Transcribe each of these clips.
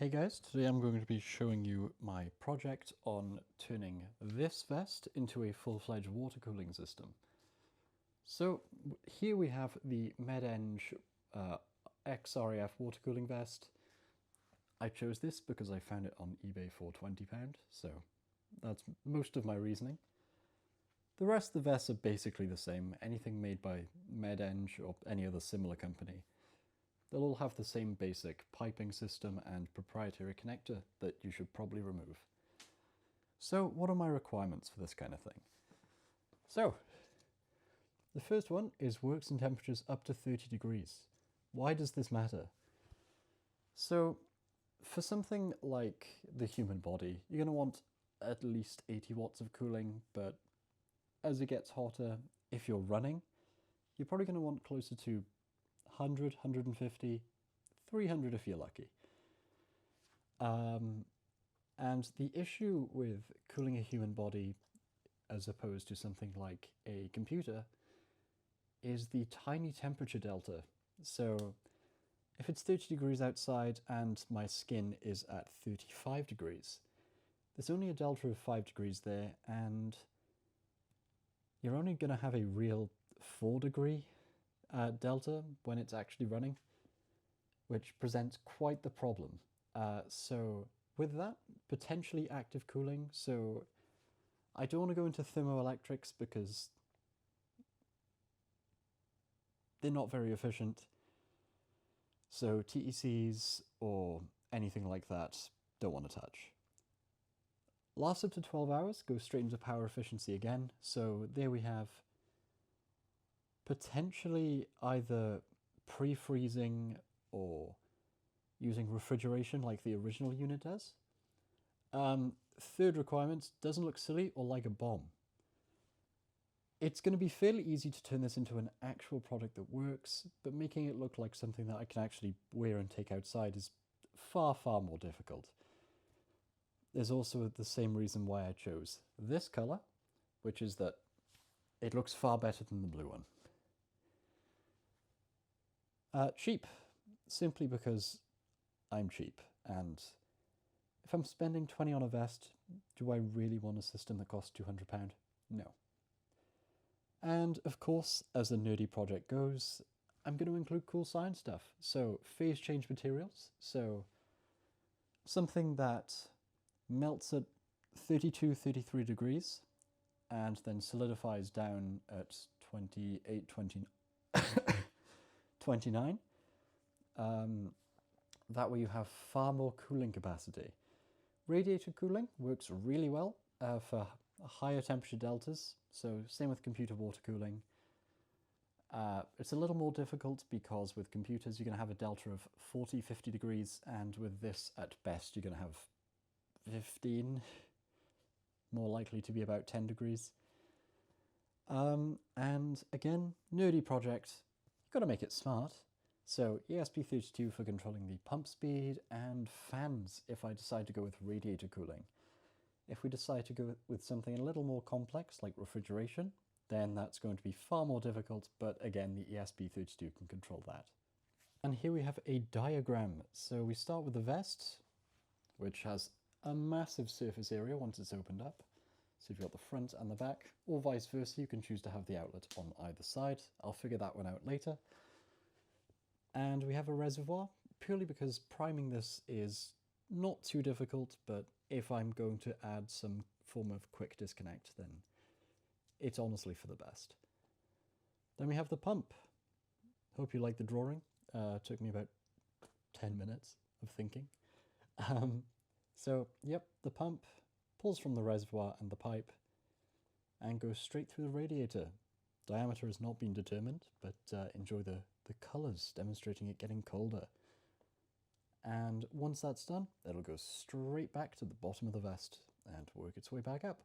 Hey guys, today I'm going to be showing you my project on turning this vest into a full-fledged water cooling system. So here we have the Med Eng XREF water cooling vest. I chose this because I found it on eBay for £20, so that's most of my reasoning. The rest of the vests are basically the same, anything made by Med Eng or any other similar company. They'll all have the same basic piping system and proprietary connector that you should probably remove. So what are my requirements for this kind of thing? So, the first one is works in temperatures up to 30 degrees. Why does this matter? So, for something like the human body, you're going to want at least 80 watts of cooling, but as it gets hotter, if you're running, you're probably going to want closer to 100, 150, 300 if you're lucky. And the issue with cooling a human body as opposed to something like a computer is the tiny temperature delta. So if it's 30 degrees outside and my skin is at 35 degrees, there's only a delta of 5 degrees there, and you're only going to have a real 4 degree delta when it's actually running, which presents quite the problem. So with that, potentially active cooling. So I don't want to go into thermoelectrics because they're not very efficient. So TECs or anything like that, don't want to touch. Lasts up to 12 hours, goes straight into power efficiency again. So there we have potentially either pre-freezing or using refrigeration like the original unit does. Third requirement, doesn't look silly or like a bomb. It's going to be fairly easy to turn this into an actual product that works, but making it look like something that I can actually wear and take outside is far, far more difficult. There's also the same reason why I chose this color, which is that it looks far better than the blue one. Cheap, simply because I'm cheap, and if I'm spending 20 on a vest, do I really want a system that costs £200? No. And of course, as the nerdy project goes, I'm going to include cool science stuff. So phase change materials, so something that melts at 32, 33 degrees and then solidifies down at 28, 29. That way you have far more cooling capacity. Radiator cooling works really well for higher temperature deltas, so same with computer water cooling. It's a little more difficult because with computers you're going to have a delta of 40, 50 degrees, and with this at best you're going to have 15, more likely to be about 10 degrees. And again, nerdy project, you've got to make it smart. So ESP32 for controlling the pump speed, and fans if I decide to go with radiator cooling. If we decide to go with something a little more complex like refrigeration, then that's going to be far more difficult, but again the ESP32 can control that. And here we have a diagram. So we start with the vest, which has a massive surface area once it's opened up. So you've got the front and the back, or vice versa, you can choose to have the outlet on either side. I'll figure that one out later. And we have a reservoir, purely because priming this is not too difficult, but if I'm going to add some form of quick disconnect, then it's honestly for the best. Then we have the pump. Hope you like the drawing. Took me about 10 minutes of thinking. So, yep, the pump pulls from the reservoir and the pipe and goes straight through the radiator. Diameter has not been determined, but enjoy the colours demonstrating it getting colder. And once that's done, it'll go straight back to the bottom of the vest and work its way back up.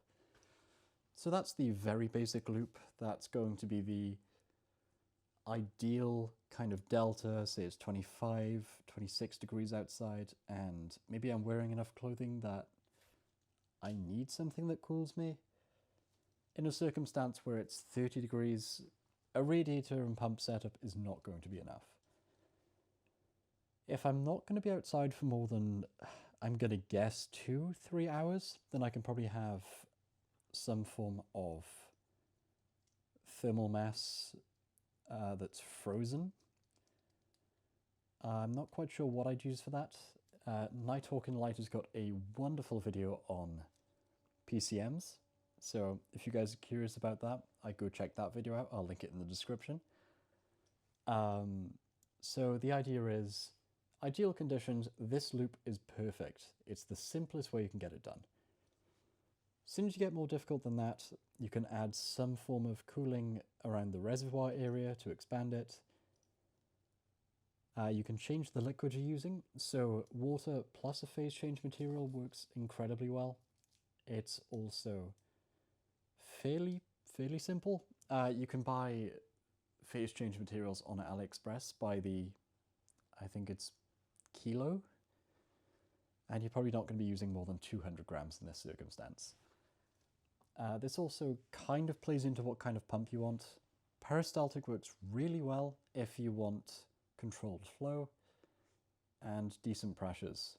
So that's the very basic loop. That's going to be the ideal kind of delta. Say it's 25, 26 degrees outside, and maybe I'm wearing enough clothing that I need something that cools me. In a circumstance where it's 30 degrees, a radiator and pump setup is not going to be enough. If I'm not going to be outside for more than, I'm going to guess 2-3 hours, then I can probably have some form of thermal mass that's frozen. I'm not quite sure what I'd use for that. Nighthawk and Light has got a wonderful video on PCMs, so if you guys are curious about that, I go check that video out. I'll link it in the description. So the idea is, ideal conditions, this loop is perfect. It's the simplest way you can get it done. As soon as you get more difficult than that, you can add some form of cooling around the reservoir area to expand it. You can change the liquid you're using, so water plus a phase change material works incredibly well. It's also fairly simple. You can buy phase change materials on AliExpress by the, I think it's kilo, and you're probably not going to be using more than 200 grams in this circumstance. This also kind of plays into what kind of pump you want. Peristaltic works really well if you want controlled flow and decent pressures.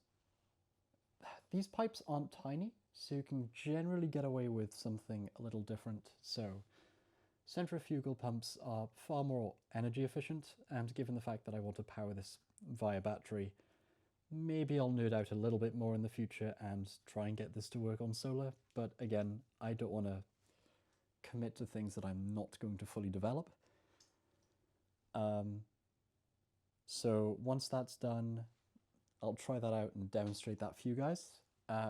These pipes aren't tiny, so you can generally get away with something a little different. So centrifugal pumps are far more energy efficient, and given the fact that I want to power this via battery, maybe I'll nerd out a little bit more in the future and try and get this to work on solar, but again, I don't want to commit to things that I'm not going to fully develop. So once that's done, I'll try that out and demonstrate that for you guys.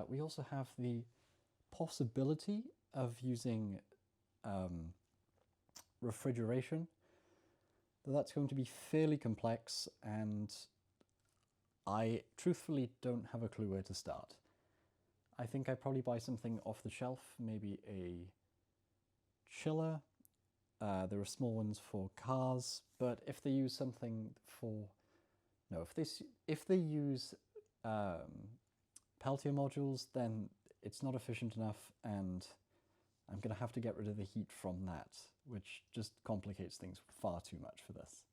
We also have the possibility of using refrigeration, though that's going to be fairly complex, and I truthfully don't have a clue where to start. I think I'd probably buy something off the shelf, maybe a chiller. There are small ones for cars, but if they use something for, no, if they use Peltier modules, then it's not efficient enough, and I'm going to have to get rid of the heat from that, which just complicates things far too much for this.